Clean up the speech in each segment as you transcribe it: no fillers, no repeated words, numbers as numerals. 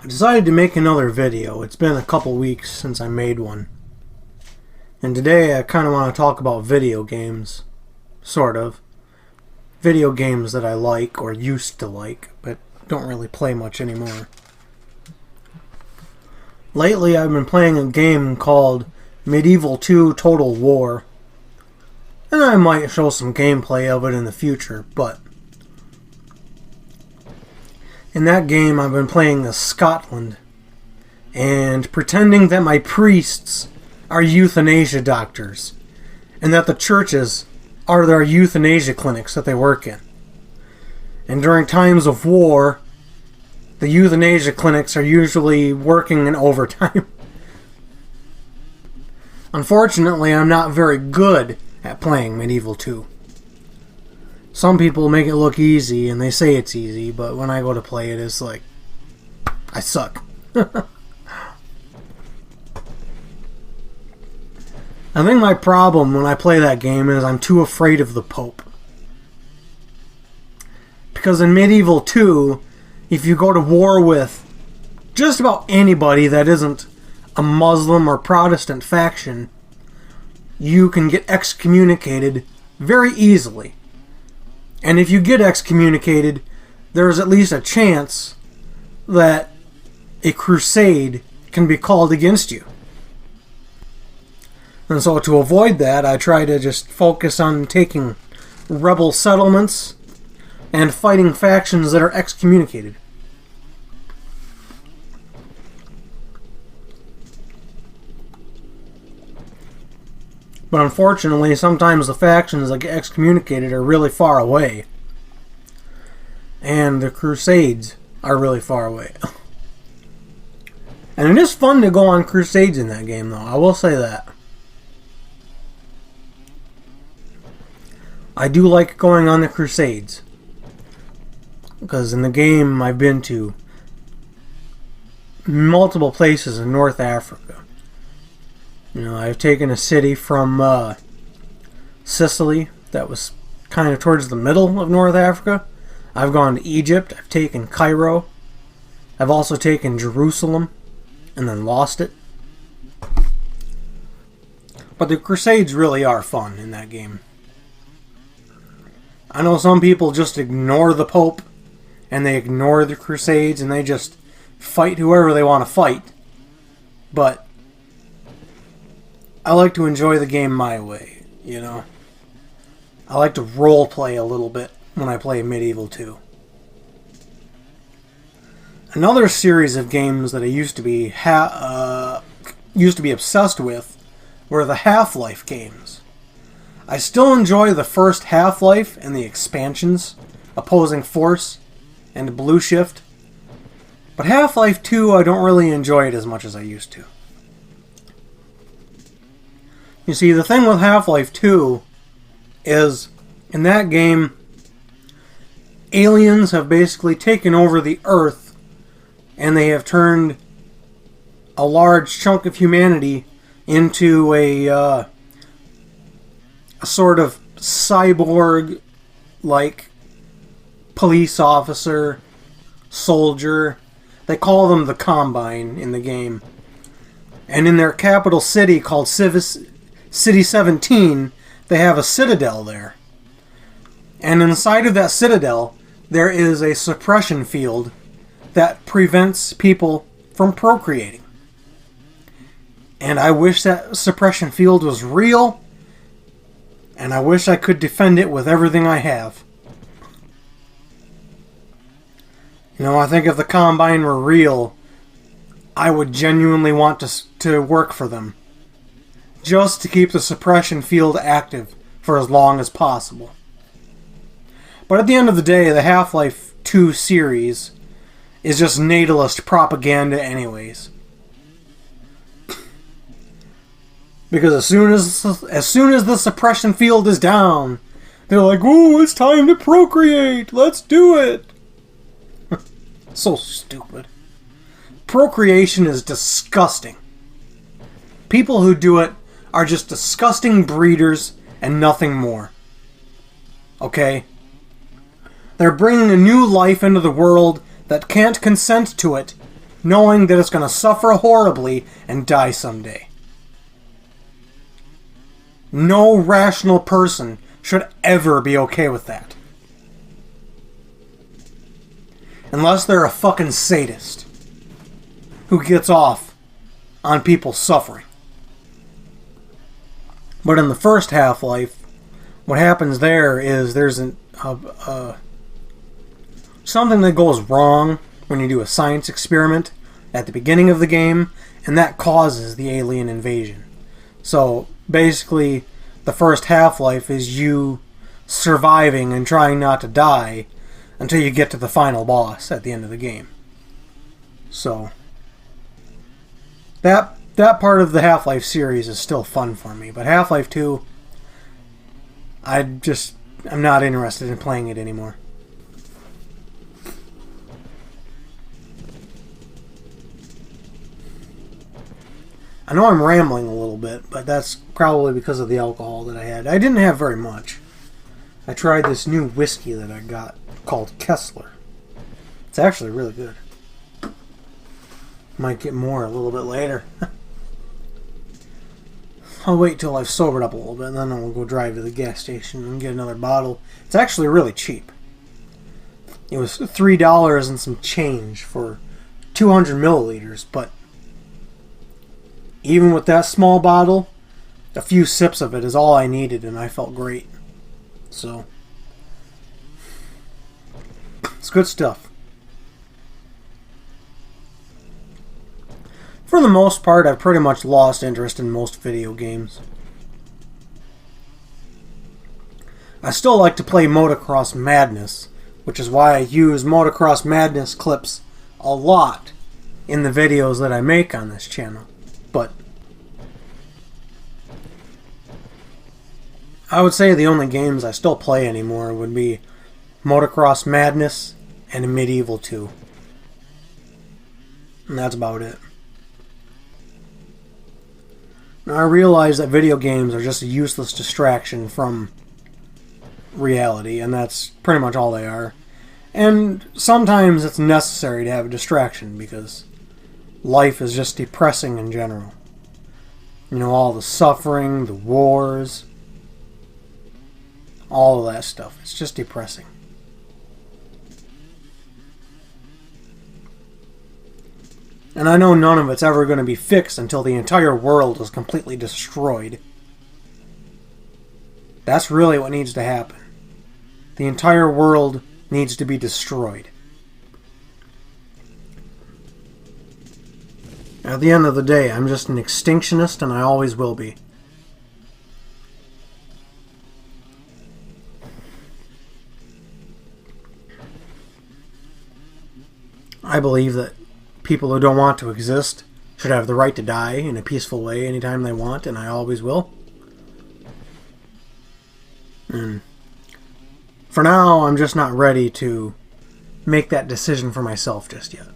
I decided to make another video. It's been a couple weeks since I made one. And today I kind of want to talk about video games. Sort of. Video games that I like, or used to like, but don't really play much anymore. Lately I've been playing a game called Medieval 2 Total War. And I might show some gameplay of it in the future, but in that game I've been playing as Scotland and pretending that my priests are euthanasia doctors and that the churches are their euthanasia clinics that they work in. And during times of war, the euthanasia clinics are usually working in overtime. Unfortunately, I'm not very good at playing Medieval 2. Some people make it look easy and they say it's easy, but when I go to play it, it's like, I suck. I think my problem when I play that game is I'm too afraid of the Pope. Because in Medieval 2, if you go to war with just about anybody that isn't a Muslim or Protestant faction, you can get excommunicated very easily. And if you get excommunicated, there's at least a chance that a crusade can be called against you. And so to avoid that, I try to just focus on taking rebel settlements and fighting factions that are excommunicated. But unfortunately, sometimes the factions that get excommunicated are really far away. And the crusades are really far away. And it is fun to go on crusades in that game, though. I will say that. I do like going on the crusades. Because in the game, I've been to multiple places in North Africa. You know, I've taken a city from Sicily that was kind of towards the middle of North Africa. I've gone to Egypt. I've taken Cairo. I've also taken Jerusalem and then lost it. But the Crusades really are fun in that game. I know some people just ignore the Pope and they ignore the Crusades and they just fight whoever they want to fight. But I like to enjoy the game my way, you know. I like to role play a little bit when I play Medieval 2. Another series of games that I used to be obsessed with were the Half-Life games. I still enjoy the first Half-Life and the expansions, Opposing Force and Blue Shift. But Half-Life 2, I don't really enjoy it as much as I used to. You see, the thing with Half-Life 2 is, in that game, aliens have basically taken over the Earth, and they have turned a large chunk of humanity into a sort of cyborg-like police officer, soldier. They call them the Combine in the game. And in their capital city called City 17, they have a citadel there. And inside of that citadel, there is a suppression field that prevents people from procreating. And I wish that suppression field was real, and I wish I could defend it with everything I have. You know, I think if the Combine were real, I would genuinely want to work for them. Just to keep the suppression field active for as long as possible. But at the end of the day, the Half-Life 2 series is just natalist propaganda anyways. Because as soon as the suppression field is down, they're like, "Ooh, it's time to procreate! Let's do it!" So stupid. Procreation is disgusting. People who do it are just disgusting breeders and nothing more. Okay? They're bringing a new life into the world that can't consent to it knowing that it's going to suffer horribly and die someday. No rational person should ever be okay with that. Unless they're a fucking sadist who gets off on people suffering. But in the first Half-Life, what happens there is there's something that goes wrong when you do a science experiment at the beginning of the game, and that causes the alien invasion. So basically, the first Half-Life is you surviving and trying not to die until you get to the final boss at the end of the game. So that part of the Half-Life series is still fun for me, but Half-Life 2, I'm not interested in playing it anymore. I know I'm rambling a little bit, but that's probably because of the alcohol that I had. I didn't have very much. I tried this new whiskey that I got called Kessler. It's actually really good. Might get more a little bit later. I'll wait till I've sobered up a little bit, and then I'll go drive to the gas station and get another bottle. It's actually really cheap. It was $3 and some change for 200 milliliters, but even with that small bottle, a few sips of it is all I needed, and I felt great. So, it's good stuff. For the most part, I've pretty much lost interest in most video games. I still like to play Motocross Madness, which is why I use Motocross Madness clips a lot in the videos that I make on this channel. But I would say the only games I still play anymore would be Motocross Madness and Medieval 2. And that's about it. Now, I realize that video games are just a useless distraction from reality, and that's pretty much all they are. And sometimes it's necessary to have a distraction because life is just depressing in general. You know, all the suffering, the wars, all of that stuff. It's just depressing. And I know none of it's ever going to be fixed until the entire world is completely destroyed. That's really what needs to happen. The entire world needs to be destroyed. At the end of the day, I'm just an extinctionist, and I always will be. I believe that people who don't want to exist should have the right to die in a peaceful way anytime they want, and I always will. And for now, I'm just not ready to make that decision for myself just yet.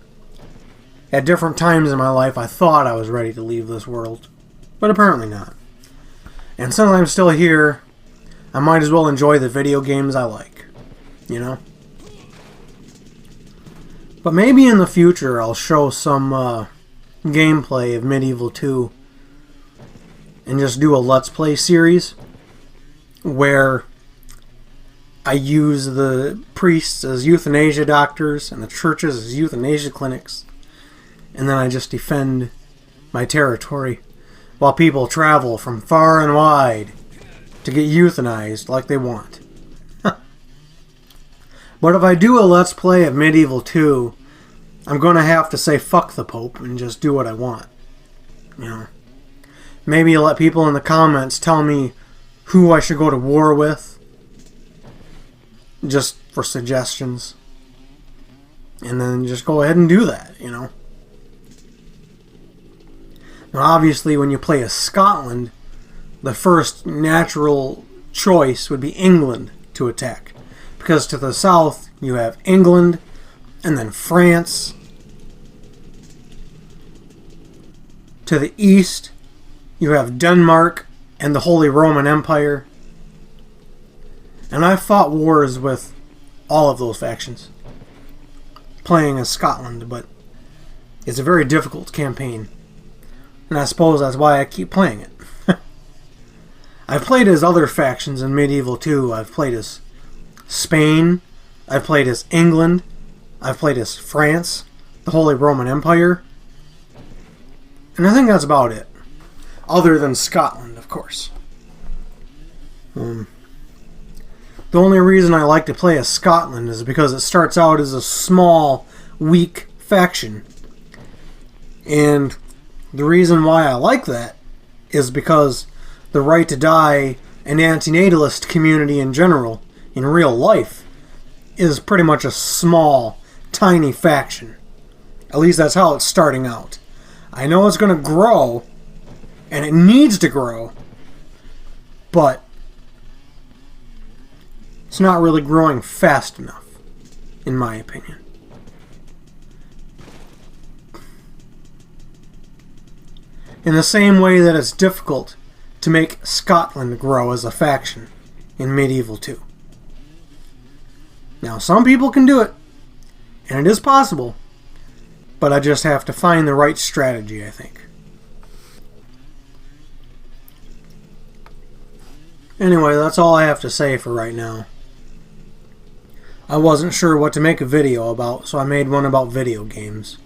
At different times in my life, I thought I was ready to leave this world, but apparently not. And since I'm still here, I might as well enjoy the video games I like, you know? But maybe in the future I'll show some gameplay of Medieval 2 and just do a Let's Play series where I use the priests as euthanasia doctors and the churches as euthanasia clinics, and then I just defend my territory while people travel from far and wide to get euthanized like they want. But if I do a Let's Play of Medieval 2, I'm going to have to say fuck the Pope and just do what I want. You know, maybe let people in the comments tell me who I should go to war with, just for suggestions. And then just go ahead and do that, you know. Now, obviously, when you play as Scotland, the first natural choice would be England to attack. Because to the south, you have England, and then France. To the east, you have Denmark and the Holy Roman Empire. And I've fought wars with all of those factions, playing as Scotland, but It's a very difficult campaign. And I suppose that's why I keep playing it. I've played as other factions in Medieval 2. I've played as Spain. I've played as England. I've played as France, the Holy Roman Empire. And I think that's about it. Other than Scotland, of course. The only reason I like to play as Scotland is because it starts out as a small, weak faction. And the reason why I like that is because the Right to Die and antinatalist community in general, in real life, is pretty much a small, tiny faction. At least that's how it's starting out. I know it's going to grow, and it needs to grow, but it's not really growing fast enough, in my opinion. In the same way that it's difficult to make Scotland grow as a faction in Medieval 2. Now, some people can do it, and it is possible, but I just have to find the right strategy, I think. Anyway, that's all I have to say for right now. I wasn't sure what to make a video about, so I made one about video games.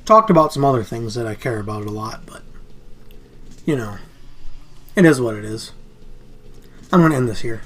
Talked about some other things that I care about a lot, but, you know, it is what it is. I'm going to end this here.